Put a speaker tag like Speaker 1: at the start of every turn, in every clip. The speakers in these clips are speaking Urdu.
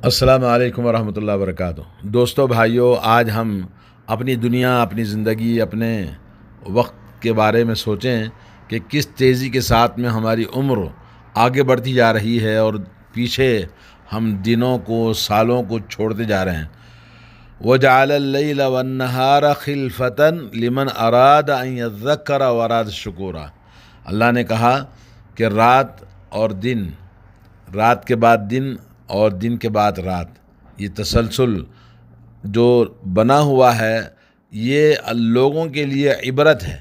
Speaker 1: السلام علیکم ورحمۃ اللہ وبرکاتہ۔ دوستو بھائیو، آج ہم اپنی دنیا، اپنی زندگی، اپنے وقت کے بارے میں سوچیں کہ کس تیزی کے ساتھ میں ہماری عمر آگے بڑھتی جا رہی ہے اور پیچھے ہم دنوں کو، سالوں کو چھوڑتے جا رہے ہیں۔ وَجَعَلَ اللَّيْلَ وَالنَّهَارَ خِلْفَةً لِمَنْ أَرَادَ أَنْ يَذَّكَّرَ وَأَرَادَ شُكُورًا۔ اللہ نے کہا کہ رات اور دن، رات کے بعد دن اور دن کے بعد رات، یہ تسلسل جو بنا ہوا ہے، یہ لوگوں کے لیے عبرت ہے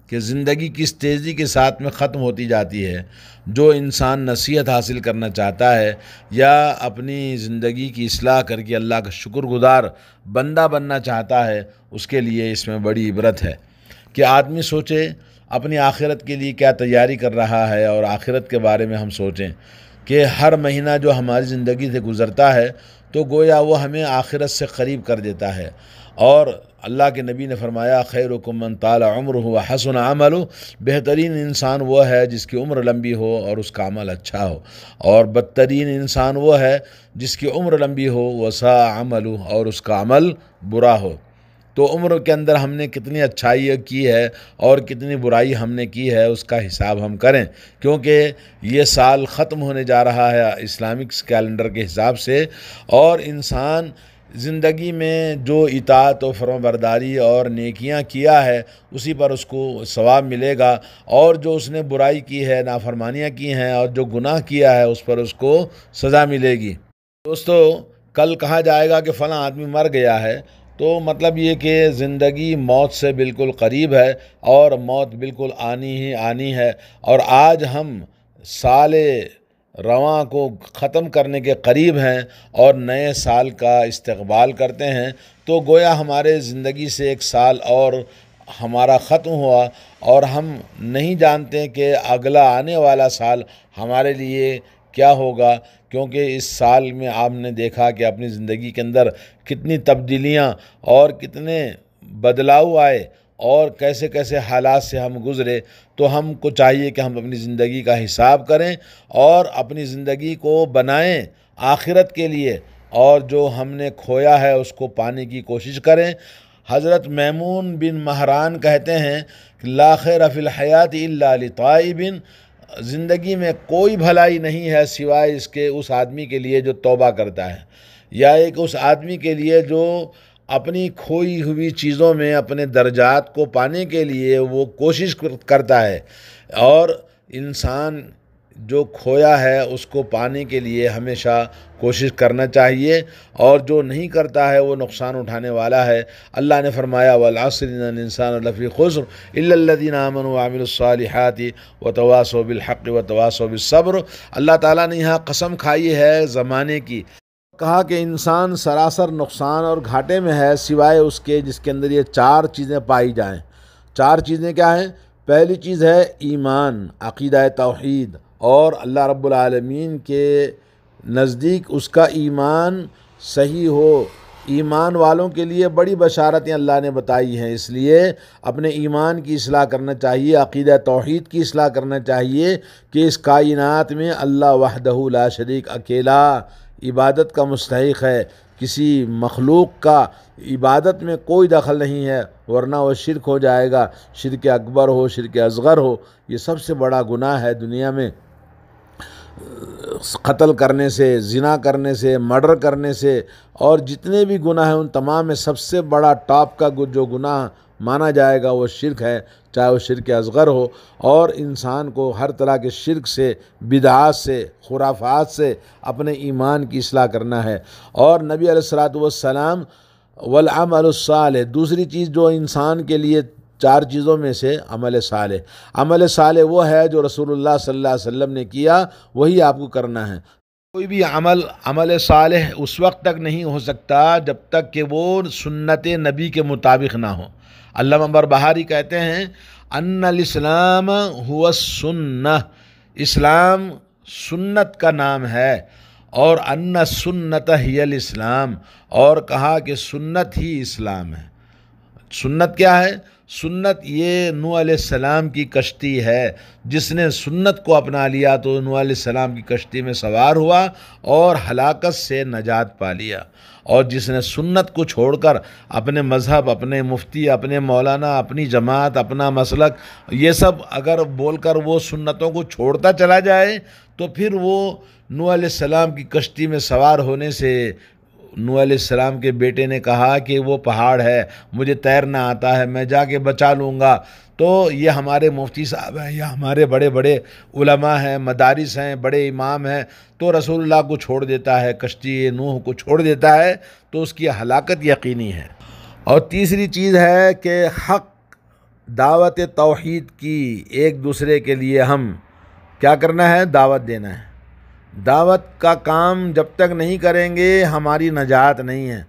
Speaker 1: کہ زندگی کس تیزی کے ساتھ میں ختم ہوتی جاتی ہے۔ جو انسان نصیحت حاصل کرنا چاہتا ہے یا اپنی زندگی کی اصلاح کر کے اللہ کا شکر گزار بندہ بننا چاہتا ہے، اس کے لیے اس میں بڑی عبرت ہے کہ آدمی سوچے اپنی آخرت کے لیے کیا تیاری کر رہا ہے، اور آخرت کے بارے میں ہم سوچیں کہ ہر مہینہ جو ہماری زندگی سے گزرتا ہے تو گویا وہ ہمیں آخرت سے قریب کر دیتا ہے۔ اور اللہ کے نبی نے فرمایا، خیرکم من طال عمرہ وحسن عملہ، بہترین انسان وہ ہے جس کی عمر لمبی ہو اور اس کا عمل اچھا ہو، اور بدترین انسان وہ ہے جس کی عمر لمبی ہو وساء عملہ، اور اس کا عمل برا ہو۔ تو عمر کے اندر ہم نے کتنی اچھائی کی ہے اور کتنی برائی ہم نے کی ہے، اس کا حساب ہم کریں، کیونکہ یہ سال ختم ہونے جا رہا ہے اسلامک کیلنڈر کے حساب سے، اور انسان زندگی میں جو اطاعت و فرمانبرداری اور نیکیاں کیا ہے اسی پر اس کو ثواب ملے گا، اور جو اس نے برائی کی ہے، نافرمانیاں کی ہیں اور جو گناہ کیا ہے اس پر اس کو سزا ملے گی۔ دوستو، کل کہا جائے گا کہ فلاں آدمی مر گیا ہے، تو مطلب یہ کہ زندگی موت سے بالکل قریب ہے اور موت بالکل آنی ہی آنی ہے، اور آج ہم سال رواں کو ختم کرنے کے قریب ہیں اور نئے سال کا استقبال کرتے ہیں، تو گویا ہمارے زندگی سے ایک سال اور ہمارا ختم ہوا، اور ہم نہیں جانتے کہ اگلا آنے والا سال ہمارے لیے کیا ہوگا، کیونکہ اس سال میں آپ نے دیکھا کہ اپنی زندگی کے اندر کتنی تبدیلیاں اور کتنے بدلاؤ آئے اور کیسے کیسے حالات سے ہم گزرے۔ تو ہم کو چاہیے کہ ہم اپنی زندگی کا حساب کریں اور اپنی زندگی کو بنائیں آخرت کے لیے، اور جو ہم نے کھویا ہے اس کو پانے کی کوشش کریں۔ حضرت میمون بن مہران کہتے ہیں کہ لا خیر فی الحیات الا لطائب، زندگی میں کوئی بھلائی نہیں ہے سوائے اس کے اس آدمی کے لیے جو توبہ کرتا ہے، یا ایک اس آدمی کے لیے جو اپنی کھوئی ہوئی چیزوں میں اپنے درجات کو پانے کے لیے وہ کوشش کرتا ہے۔ اور انسان جو کھویا ہے اس کو پانے کے لیے ہمیشہ کوشش کرنا چاہیے، اور جو نہیں کرتا ہے وہ نقصان اٹھانے والا ہے۔ اللہ نے فرمایا والعصر ان الانسان لفی خسر الا الذین آمنوا وعملوا الصالحات وتواصوا بالحق وتواصوا بالصبر۔ اللہ تعالیٰ نے یہاں قسم کھائی ہے زمانے کی، کہا کہ انسان سراسر نقصان اور گھاٹے میں ہے سوائے اس کے جس کے اندر یہ چار چیزیں پائی جائیں۔ چار چیزیں کیا ہیں؟ پہلی چیز ہے ایمان، عقیدہ توحید، اور اللہ رب العالمین کے نزدیک اس کا ایمان صحیح ہو۔ ایمان والوں کے لیے بڑی بشارتیں اللہ نے بتائی ہیں، اس لیے اپنے ایمان کی اصلاح کرنا چاہیے، عقیدہ توحید کی اصلاح کرنا چاہیے کہ اس کائنات میں اللہ وحدہ لا شریک، اکیلا عبادت کا مستحق ہے، کسی مخلوق کا عبادت میں کوئی دخل نہیں ہے، ورنہ وہ شرک ہو جائے گا، شرک اکبر ہو، شرک اصغر ہو۔ یہ سب سے بڑا گناہ ہے دنیا میں، قتل کرنے سے، زنا کرنے سے، مرڈر کرنے سے، اور جتنے بھی گناہ ہیں ان تمام میں سب سے بڑا ٹاپ کا جو گناہ مانا جائے گا وہ شرک ہے، چاہے وہ شرک اصغر ہو۔ اور انسان کو ہر طرح کے شرک سے، بدعات سے، خرافات سے اپنے ایمان کی اصلاح کرنا ہے۔ اور نبی علیہ الصلوۃ والسلام والعمل الصالح، دوسری چیز جو انسان کے لیے چار چیزوں میں سے عمل صالح، عمل صالح وہ ہے جو رسول اللہ صلی اللہ علیہ وسلم نے کیا، وہی آپ کو کرنا ہے۔ کوئی بھی عمل صالح اس وقت تک نہیں ہو سکتا جب تک کہ وہ سنت نبی کے مطابق نہ ہو۔ علامہ بربہاری کہتے ہیں ان الاسلام هو السنہ، اسلام سنت کا نام ہے، اور ان سنت ہی الاسلام، اور کہا کہ سنت ہی اسلام ہے۔ سنت کیا ہے؟ سنت یہ نوح علیہ السلام کی کشتی ہے۔ جس نے سنت کو اپنا لیا تو نوح علیہ السلام کی کشتی میں سوار ہوا اور ہلاکت سے نجات پا لیا، اور جس نے سنت کو چھوڑ کر اپنے مذہب، اپنے مفتی، اپنے مولانا، اپنی جماعت، اپنا مسلک، یہ سب اگر بول کر وہ سنتوں کو چھوڑتا چلا جائے تو پھر وہ نوح علیہ السلام کی کشتی میں سوار ہونے سے، نوح علیہ السلام کے بیٹے نے کہا کہ وہ پہاڑ ہے، مجھے تیرنا آتا ہے، میں جا کے بچا لوں گا، تو یہ ہمارے مفتی صاحب ہیں یا ہمارے بڑے بڑے علماء ہیں، مدارس ہیں، بڑے امام ہیں، تو رسول اللہ کو چھوڑ دیتا ہے، کشتی نوح کو چھوڑ دیتا ہے تو اس کی ہلاکت یقینی ہے۔ اور تیسری چیز ہے کہ حق دعوت توحید کی ایک دوسرے کے لیے ہم کیا کرنا ہے؟ دعوت دینا ہے۔ دعوت کا کام جب تک نہیں کریں گے ہماری نجات نہیں ہے۔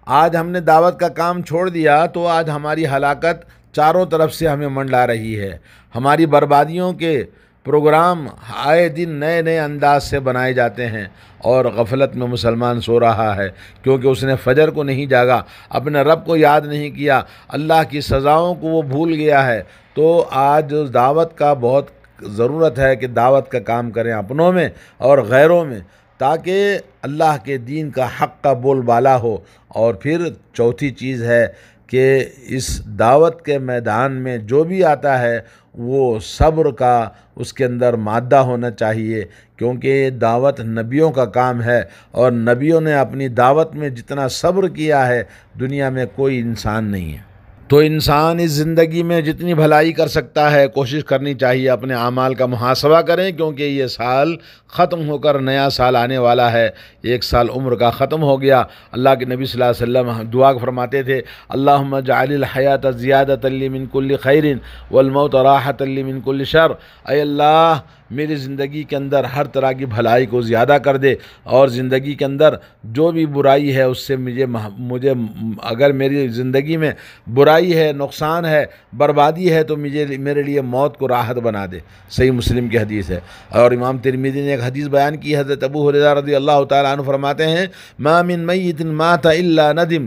Speaker 1: آج ہم نے دعوت کا کام چھوڑ دیا تو آج ہماری ہلاکت چاروں طرف سے ہمیں منڈلا رہی ہے۔ ہماری بربادیوں کے پروگرام آئے دن نئے نئے انداز سے بنائے جاتے ہیں، اور غفلت میں مسلمان سو رہا ہے کیونکہ اس نے فجر کو نہیں جاگا، اپنے رب کو یاد نہیں کیا، اللہ کی سزاؤں کو وہ بھول گیا ہے۔ تو آج دعوت کا بہت ضرورت ہے کہ دعوت کا کام کریں اپنوں میں اور غیروں میں، تاکہ اللہ کے دین کا حق کا بول بالا ہو۔ اور پھر چوتھی چیز ہے کہ اس دعوت کے میدان میں جو بھی آتا ہے وہ صبر کا اس کے اندر مادہ ہونا چاہیے، کیونکہ دعوت نبیوں کا کام ہے، اور نبیوں نے اپنی دعوت میں جتنا صبر کیا ہے دنیا میں کوئی انسان نہیں ہے۔ تو انسان اس زندگی میں جتنی بھلائی کر سکتا ہے کوشش کرنی چاہیے، اپنے اعمال کا محاسبہ کریں، کیونکہ یہ سال ختم ہو کر نیا سال آنے والا ہے۔ ایک سال عمر کا ختم ہو گیا۔ اللہ کے نبی صلی اللہ علیہ وسلم دعا فرماتے تھے، اللہم اجعل الحیات زیادۃ لی من کل خیر والموت راحۃ لی من کل شر۔ اے اللہ میری زندگی کے اندر ہر طرح کی بھلائی کو زیادہ کر دے، اور زندگی کے اندر جو بھی برائی ہے اس سے مجھے اگر میری زندگی میں برائی ہے، نقصان ہے، بربادی ہے تو میرے لیے موت کو راحت بنا دے۔ صحیح مسلم کی حدیث ہے۔ اور امام ترمذی نے ایک حدیث بیان کی، حضرت ابو ہریرہ رضی اللہ تعالیٰ عنہ فرماتے ہیں، ما من میت مات الا ندم۔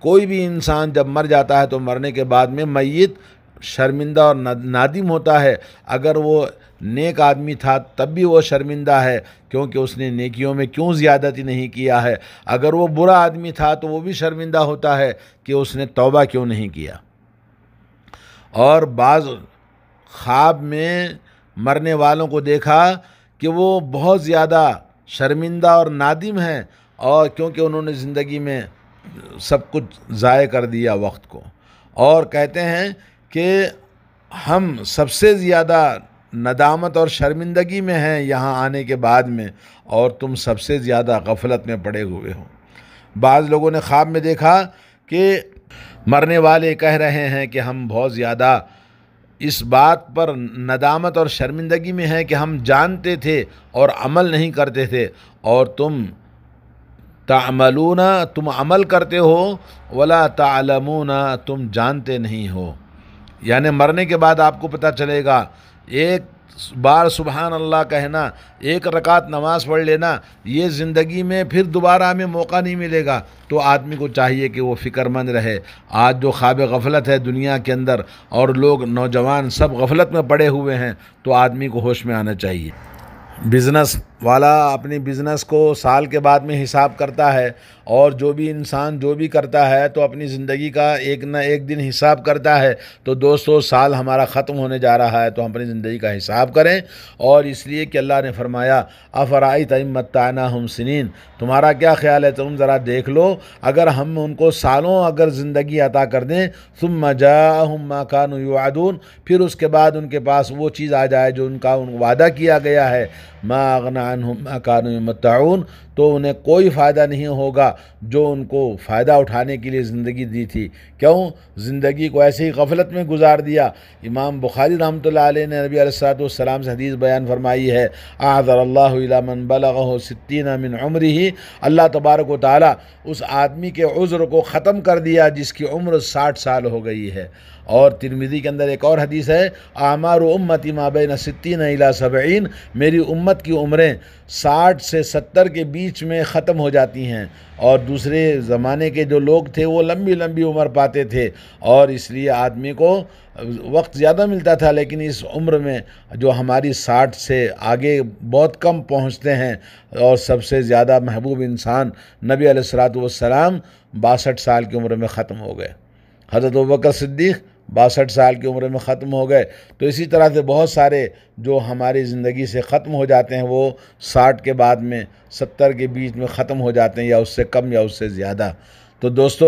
Speaker 1: کوئی بھی انسان جب مر جاتا ہے تو مرنے کے بعد میں میت شرمندہ اور نادم ہوتا ہے۔ اگر وہ نیک آدمی تھا تب بھی وہ شرمندہ ہے کیونکہ اس نے نیکیوں میں کیوں زیادتی نہیں کیا ہے۔ اگر وہ برا آدمی تھا تو وہ بھی شرمندہ ہوتا ہے کہ اس نے توبہ کیوں نہیں کیا۔ اور بعض خواب میں مرنے والوں کو دیکھا کہ وہ بہت زیادہ شرمندہ اور نادم ہیں، اور کیونکہ انہوں نے زندگی میں سب کچھ ضائع کر دیا وقت کو، اور کہتے ہیں کہ ہم سب سے زیادہ ندامت اور شرمندگی میں ہیں یہاں آنے کے بعد میں، اور تم سب سے زیادہ غفلت میں پڑے ہوئے ہو۔ بعض لوگوں نے خواب میں دیکھا کہ مرنے والے کہہ رہے ہیں کہ ہم بہت زیادہ اس بات پر ندامت اور شرمندگی میں ہیں کہ ہم جانتے تھے اور عمل نہیں کرتے تھے، اور تم تعملون، تم عمل کرتے ہو، ولا تعلمون، تم جانتے نہیں ہو۔ یعنی مرنے کے بعد آپ کو پتہ چلے گا، ایک بار سبحان اللہ کہنا، ایک رکعت نماز پڑھ لینا، یہ زندگی میں پھر دوبارہ ہمیں موقع نہیں ملے گا۔ تو آدمی کو چاہیے کہ وہ فکر مند رہے۔ آج جو خواب غفلت ہے دنیا کے اندر، اور لوگ نوجوان سب غفلت میں پڑے ہوئے ہیں، تو آدمی کو ہوش میں آنا چاہیے۔ بزنس والا اپنی بزنس کو سال کے بعد میں حساب کرتا ہے، اور جو بھی انسان جو بھی کرتا ہے تو اپنی زندگی کا ایک نہ ایک دن حساب کرتا ہے۔ تو 200 سال ہمارا ختم ہونے جا رہا ہے، تو ہم اپنی زندگی کا حساب کریں۔ اور اس لیے کہ اللہ نے فرمایا، افرأیت ان متعناہم سنین، تمہارا کیا خیال ہے، تم ذرا دیکھ لو، اگر ہم ان کو سالوں اگر زندگی عطا کر دیں، ثم جاءہم ما کانوا یوعدون، پھر اس کے بعد ان کے پاس وہ چیز آ جائے جو ان کا وعدہ کیا گیا ہے، ما اغنی عنہم ما کانوا یمتعون، تو انہیں کوئی فائدہ نہیں ہوگا جو ان کو فائدہ اٹھانے کے لیے زندگی دی تھی۔ کیوں؟ زندگی کو ایسے ہی غفلت میں گزار دیا۔ امام بخاری رحمۃ اللہ علیہ نے نبی علیہ الصلوۃ والسلام سے حدیث بیان فرمائی ہے، اعذر اللہ الی من بلغہ 60 من عمرہ، اللہ تبارک و تعالیٰ اس آدمی کے عذر کو ختم کر دیا جس کی عمر 60 سال ہو گئی ہے۔ اور ترمذی کے اندر ایک اور حدیث ہے، اعمار امتی ما بین 60 الی 70، میری امت کی عمریں 60 سے 70 کے بیچ بیچ میں ختم ہو جاتی ہیں، اور دوسرے زمانے کے جو لوگ تھے وہ لمبی لمبی عمر پاتے تھے، اور اس لیے آدمی کو وقت زیادہ ملتا تھا، لیکن اس عمر میں جو ہماری 60 سے آگے بہت کم پہنچتے ہیں، اور سب سے زیادہ محبوب انسان نبی علیہ الصلوۃ والسلام 62 سال کی عمر میں ختم ہو گئے، حضرت ابوبکر صدیق 62 سال کی عمر میں ختم ہو گئے۔ تو اسی طرح سے بہت سارے جو ہماری زندگی سے ختم ہو جاتے ہیں وہ 60 کے بعد میں 70 کے بیچ میں ختم ہو جاتے ہیں، یا اس سے کم یا اس سے زیادہ۔ تو دوستو،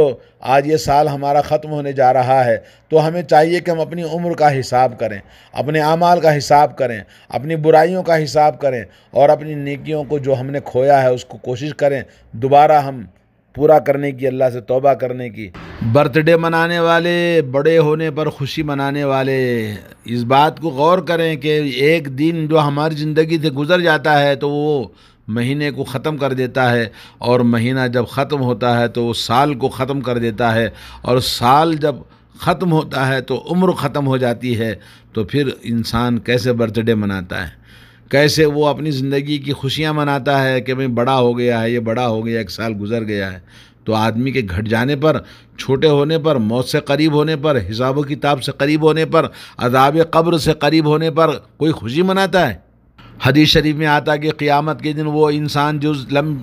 Speaker 1: آج یہ سال ہمارا ختم ہونے جا رہا ہے، تو ہمیں چاہیے کہ ہم اپنی عمر کا حساب کریں، اپنے اعمال کا حساب کریں، اپنی برائیوں کا حساب کریں، اور اپنی نیکیوں کو جو ہم نے کھویا ہے اس کو کوشش کریں دوبارہ ہم پورا کرنے کی، اللہ سے توبہ کرنے کی۔ برتھ ڈے منانے والے، بڑے ہونے پر خوشی منانے والے اس بات کو غور کریں کہ ایک دن جو ہماری زندگی سے گزر جاتا ہے تو وہ مہینے کو ختم کر دیتا ہے، اور مہینہ جب ختم ہوتا ہے تو وہ سال کو ختم کر دیتا ہے، اور سال جب ختم ہوتا ہے تو عمر ختم ہو جاتی ہے۔ تو پھر انسان کیسے برتھ ڈے مناتا ہے، کیسے وہ اپنی زندگی کی خوشیاں مناتا ہے کہ میں بڑا ہو گیا ہے، یہ بڑا ہو گیا، ایک سال گزر گیا ہے۔ تو آدمی کے گھٹ جانے پر، چھوٹے ہونے پر، موت سے قریب ہونے پر، حساب و کتاب سے قریب ہونے پر، عذاب قبر سے قریب ہونے پر کوئی خوشی مناتا ہے؟ حدیث شریف میں آتا کہ قیامت کے دن وہ انسان جو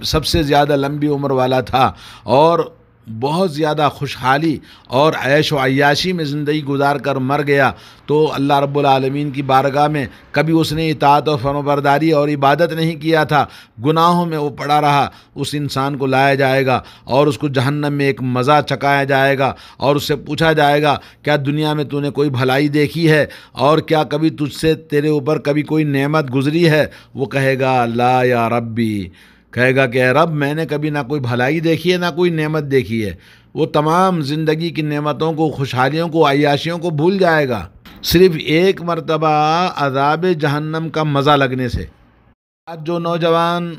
Speaker 1: سب سے زیادہ لمبی عمر والا تھا اور بہت زیادہ خوشحالی اور عیش و عیاشی میں زندگی گزار کر مر گیا، تو اللہ رب العالمین کی بارگاہ میں کبھی اس نے اطاعت و فرمانبرداری اور عبادت نہیں کیا تھا، گناہوں میں وہ پڑا رہا، اس انسان کو لایا جائے گا اور اس کو جہنم میں ایک مزہ چکایا جائے گا، اور اس سے پوچھا جائے گا کیا دنیا میں تو نے کوئی بھلائی دیکھی ہے، اور کیا کبھی تجھ سے تیرے اوپر کبھی کوئی نعمت گزری ہے؟ وہ کہے گا لا یا ربی، کہے گا کہ اے رب، میں نے کبھی نہ کوئی بھلائی دیکھی ہے نہ کوئی نعمت دیکھی ہے۔ وہ تمام زندگی کی نعمتوں کو، خوشحالیوں کو، عیاشیوں کو بھول جائے گا، صرف ایک مرتبہ عذاب جہنم کا مزہ لگنے سے۔ آج جو نوجوان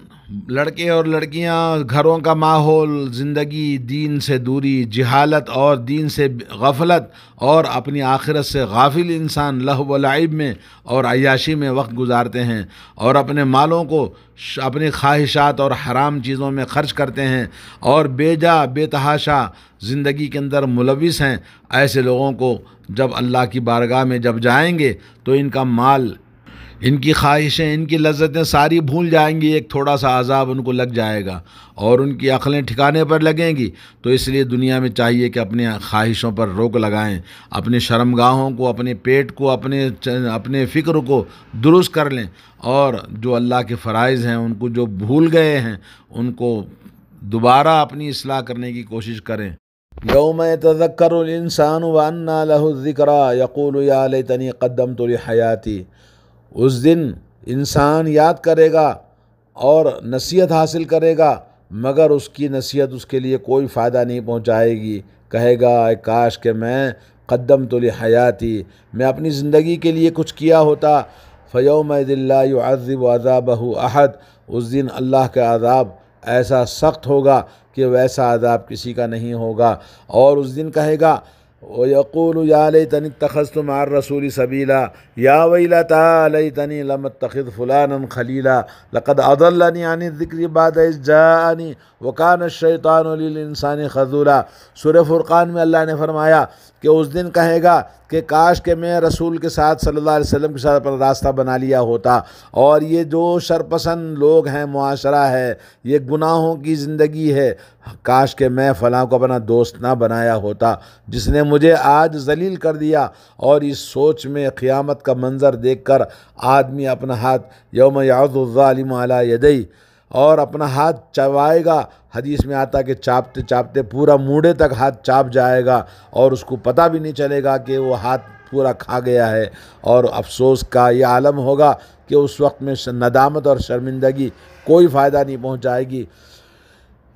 Speaker 1: لڑکے اور لڑکیاں، گھروں کا ماحول، زندگی، دین سے دوری، جہالت اور دین سے غفلت، اور اپنی آخرت سے غافل انسان لہو و لعب میں اور عیاشی میں وقت گزارتے ہیں، اور اپنے مالوں کو اپنی خواہشات اور حرام چیزوں میں خرچ کرتے ہیں، اور بے جا بے تحاشا زندگی کے اندر ملوث ہیں۔ ایسے لوگوں کو جب اللہ کی بارگاہ میں جب جائیں گے تو ان کا مال، ان کی خواہشیں، ان کی لذتیں ساری بھول جائیں گی، ایک تھوڑا سا عذاب ان کو لگ جائے گا اور ان کی عقلیں ٹھکانے پر لگیں گی۔ تو اس لیے دنیا میں چاہیے کہ اپنی خواہشوں پر روک لگائیں، اپنی شرمگاہوں کو، اپنے پیٹ کو، اپنے فکر کو درست کر لیں، اور جو اللہ کے فرائض ہیں ان کو جو بھول گئے ہیں ان کو دوبارہ اپنی اصلاح کرنے کی کوشش کریں۔ یوم یتذکر الانسان وانى له الذکریٰ یقول یا لیتنی قدمت لحیاتی۔ اس دن انسان یاد کرے گا اور نصیحت حاصل کرے گا، مگر اس کی نصیحت اس کے لیے کوئی فائدہ نہیں پہنچائے گی۔ کہے گا اے کاش کہ میں قدمت لحیاتی، میں اپنی زندگی کے لیے کچھ کیا ہوتا۔ فیومئذ لا یعذب عذابہ احد، اس دن اللہ کا عذاب ایسا سخت ہوگا کہ ویسا عذاب کسی کا نہیں ہوگا۔ اور اس دن کہے گا وَيَقُولُ يَا لَيْتَنِي اتَّخَذْتُ مَعَ الرَّسُولِ سَبِيلًا يَا وَيْلَتَىٰ لَيْتَنِي لَمْ أَتَّخِذْ فُلَانًا خَلِيلًا لَقَدْ أَضَلَّنِي عَنِ الذِّكْرِ بَعْدَ إِذْ جَاءَنِي وَكَانَ الشَّيْطَانُ لِلْإِنسَانِ خَذُولًا۔ سورہ فرقان میں اللہ نے فرمایا کہ اس دن کہے گا کہ کاش کہ میں رسول کے ساتھ صلی اللہ علیہ وسلم کے ساتھ اپنا راستہ بنا لیا ہوتا، اور یہ جو شرپسند لوگ ہیں، معاشرہ ہے، یہ گناہوں کی زندگی ہے، کاش کہ میں فلاں کو اپنا دوست نہ بنایا ہوتا جس نے مجھے آج ذلیل کر دیا۔ اور اس سوچ میں قیامت کا منظر دیکھ کر آدمی اپنا ہاتھ، یوم یعض الظالم علی یدیہ، اور اپنا ہاتھ چبائے گا۔ حدیث میں آتا کہ چاپتے چاپتے پورا موڑے تک ہاتھ چاپ جائے گا، اور اس کو پتہ بھی نہیں چلے گا کہ وہ ہاتھ پورا کھا گیا ہے، اور افسوس کا یہ عالم ہوگا کہ اس وقت میں ندامت اور شرمندگی کوئی فائدہ نہیں پہنچائے گی۔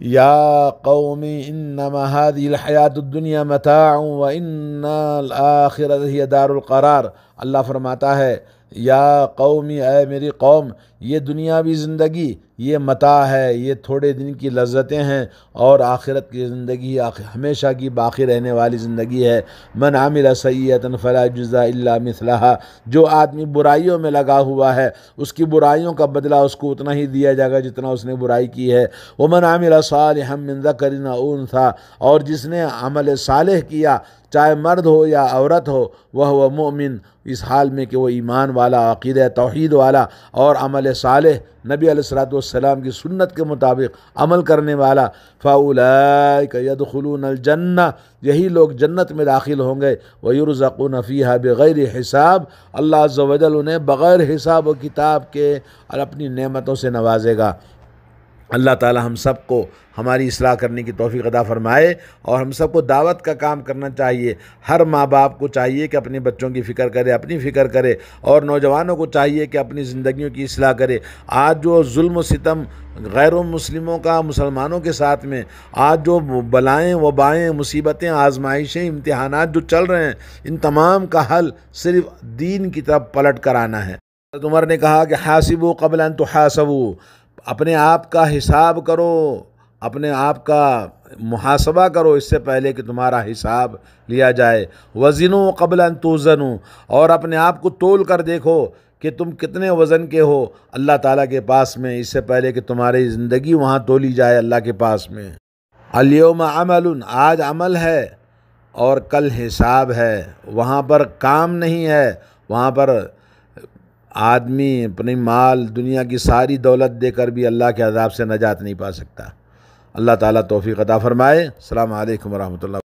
Speaker 1: یا قوم انما هذه الحیات الدنیا متاع وان الآخرۃ ہی دار القرار۔ اللہ فرماتا ہے یا قومی، اے میری قوم، یہ دنیاوی زندگی یہ متاع ہے، یہ تھوڑے دن کی لذتیں ہیں، اور آخرت کی زندگی ہمیشہ کی باقی رہنے والی زندگی ہے۔ من عمل سیئۃ فلا یجزی الا مثلھا، جو آدمی برائیوں میں لگا ہوا ہے اس کی برائیوں کا بدلہ اس کو اتنا ہی دیا جائے گا جتنا اس نے برائی کی ہے۔ ومن عمل صالحا من ذکر او انثی، اور جس نے عمل صالح کیا چاہے مرد ہو یا عورت ہو، وہ مومن، اس حال میں کہ وہ ایمان والا، عقیدہ توحید والا اور عمل صالح نبی علیہ الصلوۃ والسلام کی سنت کے مطابق عمل کرنے والا، فاولئک یدخلون الجنہ، یہی لوگ جنت میں داخل ہوں گے، ویرزقون فیہا بغیر حساب، اللہ عز و جل انہیں بغیر حساب و کتاب کے اور اپنی نعمتوں سے نوازے گا۔ اللہ تعالی ہم سب کو ہماری اصلاح کرنے کی توفیق عطا فرمائے، اور ہم سب کو دعوت کا کام کرنا چاہیے۔ ہر ماں باپ کو چاہیے کہ اپنے بچوں کی فکر کرے، اپنی فکر کرے، اور نوجوانوں کو چاہیے کہ اپنی زندگیوں کی اصلاح کرے۔ آج جو ظلم و ستم غیر مسلموں کا مسلمانوں کے ساتھ میں، آج جو بلائیں وبائیں مصیبتیں آزمائشیں امتحانات جو چل رہے ہیں، ان تمام کا حل صرف دین کی طرف پلٹ کر آنا ہے۔ حضرت عمر نے کہا کہ حاسبوا قبل ان تحاسبوا، اپنے آپ کا حساب کرو، اپنے آپ کا محاسبہ کرو اس سے پہلے کہ تمہارا حساب لیا جائے۔ وزنوا قبل ان توزنوا، اور اپنے آپ کو تول کر دیکھو کہ تم کتنے وزن کے ہو اللہ تعالیٰ کے پاس میں، اس سے پہلے کہ تمہاری زندگی وہاں تولی جائے اللہ کے پاس میں۔ الیوم عمل، آج عمل ہے اور کل حساب ہے، وہاں پر کام نہیں ہے، وہاں پر آدمی اپنی مال دنیا کی ساری دولت دے کر بھی اللہ کے عذاب سے نجات نہیں پا سکتا۔ اللہ تعالیٰ توفیق عطا فرمائے۔ السلام علیکم ورحمۃ اللہ۔